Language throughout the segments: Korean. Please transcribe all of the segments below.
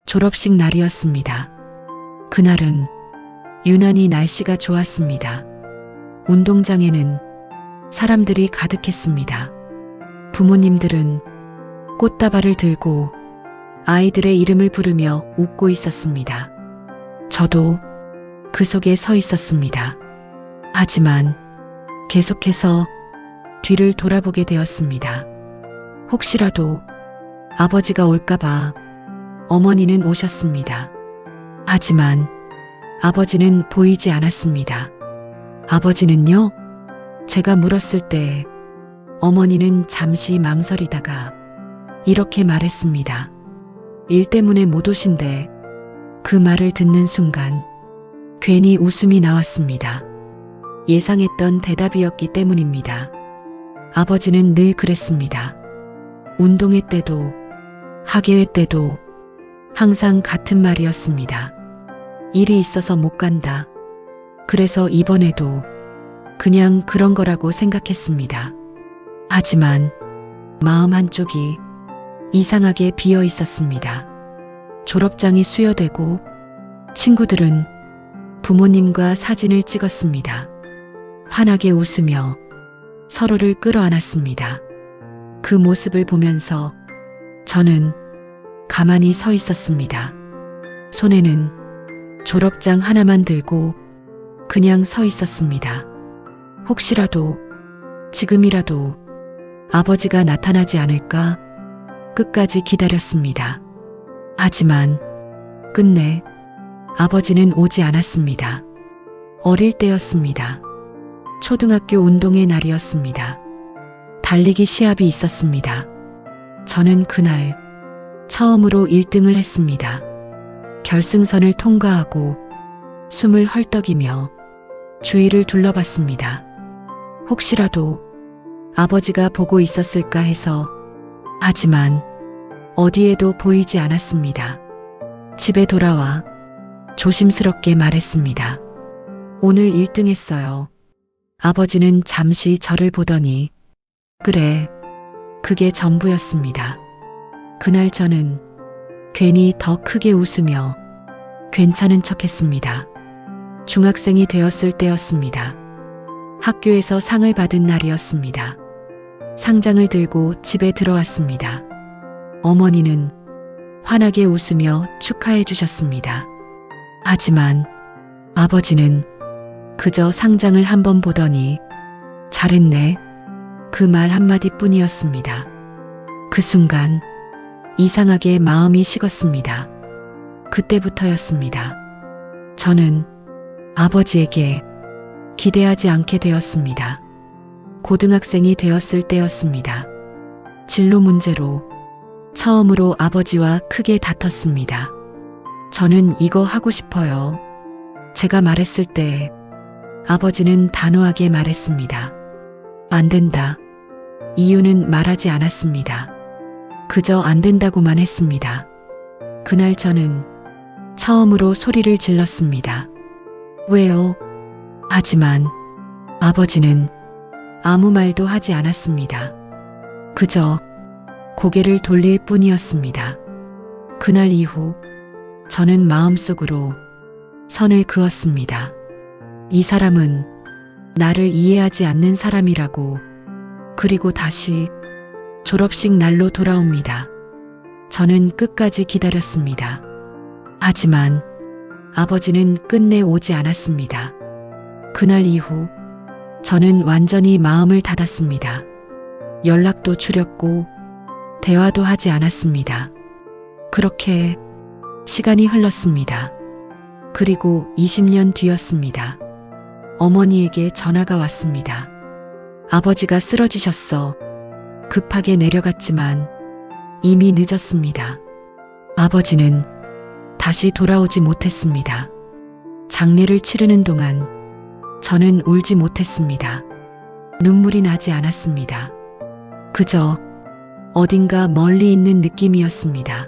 졸업식 날이었습니다. 그날은 유난히 날씨가 좋았습니다. 운동장에는 사람들이 가득했습니다. 부모님들은 꽃다발을 들고 아이들의 이름을 부르며 웃고 있었습니다. 저도 그 속에 서 있었습니다. 하지만 계속해서 뒤를 돌아보게 되었습니다. 혹시라도 아버지가 올까봐. 어머니는 오셨습니다. 하지만 아버지는 보이지 않았습니다. 아버지는요? 제가 물었을 때 어머니는 잠시 망설이다가 이렇게 말했습니다. 일 때문에 못 오신대. 그 말을 듣는 순간 괜히 웃음이 나왔습니다. 예상했던 대답이었기 때문입니다. 아버지는 늘 그랬습니다. 운동회 때도 학예회 때도 항상 같은 말이었습니다. 일이 있어서 못 간다. 그래서 이번에도 그냥 그런 거라고 생각했습니다. 하지만 마음 한쪽이 이상하게 비어 있었습니다. 졸업장이 수여되고 친구들은 부모님과 사진을 찍었습니다. 환하게 웃으며 서로를 끌어안았습니다. 그 모습을 보면서 저는 가만히 서 있었습니다. 손에는 졸업장 하나만 들고 그냥 서 있었습니다. 혹시라도 지금이라도 아버지가 나타나지 않을까 끝까지 기다렸습니다. 하지만 끝내 아버지는 오지 않았습니다. 어릴 때였습니다. 초등학교 운동회 날이었습니다. 달리기 시합이 있었습니다. 저는 그날 처음으로 1등을 했습니다. 결승선을 통과하고 숨을 헐떡이며 주위를 둘러봤습니다. 혹시라도 아버지가 보고 있었을까 해서. 하지만 어디에도 보이지 않았습니다. 집에 돌아와 조심스럽게 말했습니다. 오늘 1등 했어요. 아버지는 잠시 저를 보더니 그래, 그게 전부였습니다. 그날 저는 괜히 더 크게 웃으며 괜찮은 척했습니다. 중학생이 되었을 때였습니다. 학교에서 상을 받은 날이었습니다. 상장을 들고 집에 들어왔습니다. 어머니는 환하게 웃으며 축하해 주셨습니다. 하지만 아버지는 그저 상장을 한번 보더니 잘했네. 그 말 한마디 뿐이었습니다. 그 순간 이상하게 마음이 식었습니다. 그때부터였습니다. 저는 아버지에게 기대하지 않게 되었습니다. 고등학생이 되었을 때였습니다. 진로 문제로 처음으로 아버지와 크게 다퉜습니다. 저는 이거 하고 싶어요. 제가 말했을 때 아버지는 단호하게 말했습니다. 안 된다. 이유는 말하지 않았습니다. 그저 안 된다고만 했습니다. 그날 저는 처음으로 소리를 질렀습니다. 왜요? 하지만 아버지는 아무 말도 하지 않았습니다. 그저 고개를 돌릴 뿐이었습니다. 그날 이후 저는 마음속으로 선을 그었습니다. 이 사람은 나를 이해하지 않는 사람이라고. 그리고 다시 졸업식 날로 돌아옵니다. 저는 끝까지 기다렸습니다. 하지만 아버지는 끝내 오지 않았습니다. 그날 이후 저는 완전히 마음을 닫았습니다. 연락도 줄였고 대화도 하지 않았습니다. 그렇게 시간이 흘렀습니다. 그리고 20년 뒤였습니다. 어머니에게 전화가 왔습니다. 아버지가 쓰러지셨어. 급하게 내려갔지만 이미 늦었습니다. 아버지는 다시 돌아오지 못했습니다. 장례를 치르는 동안 저는 울지 못했습니다. 눈물이 나지 않았습니다. 그저 어딘가 멀리 있는 느낌이었습니다.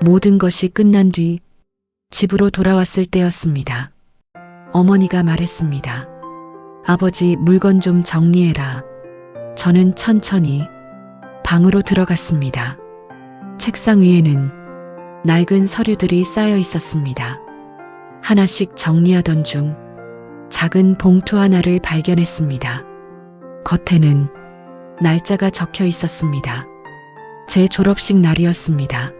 모든 것이 끝난 뒤 집으로 돌아왔을 때였습니다. 어머니가 말했습니다. 아버지 물건 좀 정리해라. 저는 천천히 방으로 들어갔습니다. 책상 위에는 낡은 서류들이 쌓여 있었습니다. 하나씩 정리하던 중 작은 봉투 하나를 발견했습니다. 겉에는 날짜가 적혀 있었습니다. 제 졸업식 날이었습니다.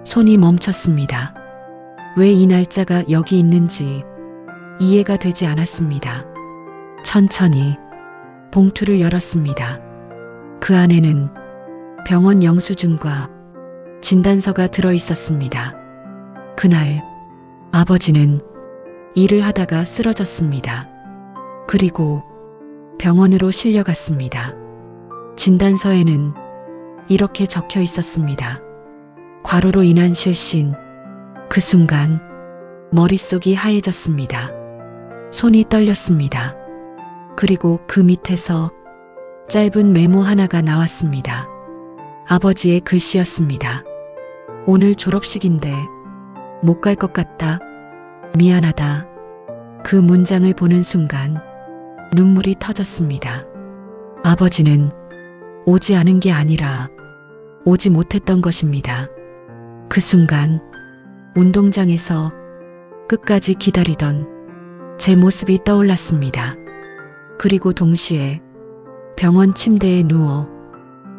손이 멈췄습니다. 왜 이 날짜가 여기 있는지 이해가 되지 않았습니다. 천천히 봉투를 열었습니다. 그 안에는 병원 영수증과 진단서가 들어 있었습니다. 그날 아버지는 일을 하다가 쓰러졌습니다. 그리고 병원으로 실려갔습니다. 진단서에는 이렇게 적혀 있었습니다. 과로로 인한 실신. 그 순간 머릿속이 하얘졌습니다. 손이 떨렸습니다. 그리고 그 밑에서 짧은 메모 하나가 나왔습니다. 아버지의 글씨였습니다. 오늘 졸업식인데 못 갈 것 같다. 미안하다. 그 문장을 보는 순간 눈물이 터졌습니다. 아버지는 오지 않은 게 아니라 오지 못했던 것입니다. 그 순간 운동장에서 끝까지 기다리던 제 모습이 떠올랐습니다. 그리고 동시에 병원 침대에 누워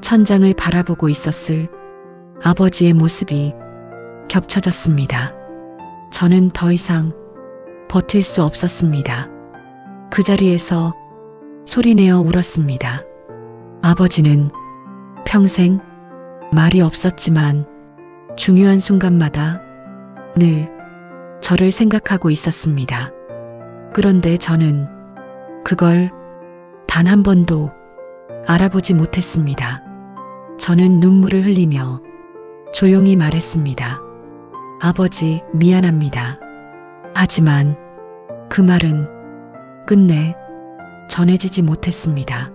천장을 바라보고 있었을 아버지의 모습이 겹쳐졌습니다. 저는 더 이상 버틸 수 없었습니다. 그 자리에서 소리내어 울었습니다. 아버지는 평생 말이 없었지만 중요한 순간마다 늘 저를 생각하고 있었습니다. 그런데 저는 그걸 단 한 번도 알아보지 못했습니다. 저는 눈물을 흘리며 조용히 말했습니다. 아버지, 미안합니다. 하지만 그 말은 끝내 전해지지 못했습니다.